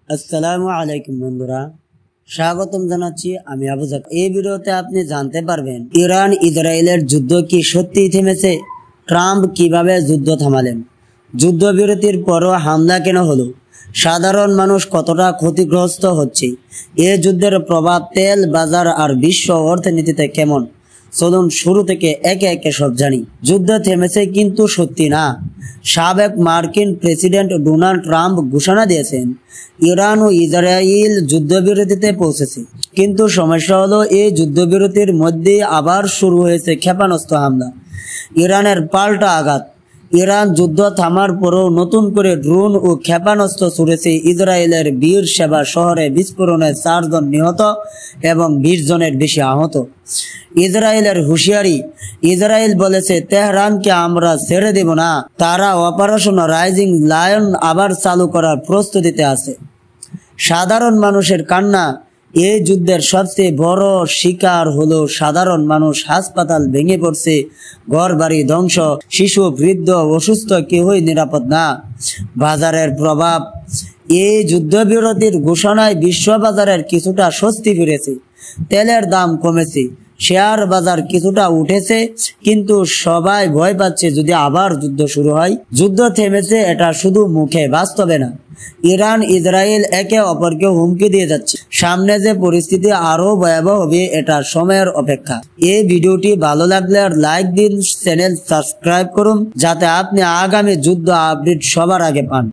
আসসালামু আলাইকুম বন্ধুরা, স্বাগতম জানাচ্ছি আমি আবু জাফর। এই ভিডিওতে আপনি জানতে পারবেন ইরান ইসরায়েলের যুদ্ধ কি সত্যিই থেমেছে, ট্রাম্প কিভাবে যুদ্ধ থামালেন, যুদ্ধবিরতির পরও হামলা কেন হলো, সাধারণ মানুষ কতটা ক্ষতিগ্রস্ত হচ্ছে, এই যুদ্ধের প্রভাব তেল বাজার আর বিশ্ব অর্থনীতিতে কেমন। চলুন শুরু থেকে একে একে সব জানি। যুদ্ধ থেমেছে কিন্তু সত্যি না। সাবেক মার্কিন প্রেসিডেন্ট ডোনাল্ড ট্রাম্প ঘোষণা দিয়েছেন ইরান ও ইসরায়েল যুদ্ধবিরতিতে পৌঁছেছে, কিন্তু সমস্যা হলো এই যুদ্ধবিরতির মধ্যেই আবার শুরু হয়েছে ক্ষেপণাস্ত্র হামলা, ইরানের পাল্টা আঘাত। ইরান যুদ্ধ থামার পরও নতুন করে ড্রোন ও ক্ষেপণাস্ত্র ছুড়েছে। ইসরায়েলের বীর সেবা শহরে বিস্ফোরণে 4 জন নিহত এবং 20 জনের বেশি আহত। ইসরায়েলের হুঁশিয়ারি, ইসরায়েল বলেছে তেহরানকে আমরা ছেড়ে দেব না, তারা অপারেশন রাইজিং লায়ন আবার চালু করার প্রস্তুতিতে আছে। সাধারণ মানুষের কান্না, এই যুদ্ধের সবচেয়ে বড় শিকার হলো সাধারণ মানুষ। হাসপাতাল ভেঙে পড়ছে, ঘর বাড়ি ধ্বংস, শিশু বৃদ্ধ অসুস্থ কেউই নিরাপদ না। বাজারের প্রভাব, এই যুদ্ধবিরতির ঘোষণায় বিশ্ব বাজারের কিছুটা স্বস্তি ফিরেছে, তেলের দাম কমেছে, শেয়ার বাজার কিছুটা উঠেছে, কিন্তু সবাই ভয় পাচ্ছে যদি আবার যুদ্ধ শুরু হয়। যুদ্ধ থেমেছে এটা শুধু মুখে, বাস্তবে না। ইরান ইসরায়েল একে অপরকে হুমকি দিয়ে যাচ্ছে, সামনে যে পরিস্থিতি আরো ভয়াবহ হবে এটা সময়ের অপেক্ষা। এই ভিডিওটি ভালো লাগলে আর লাইক দিন, চ্যানেল সাবস্ক্রাইব করুন যাতে আপনি আগামী যুদ্ধ আপডেট সবার আগে পান।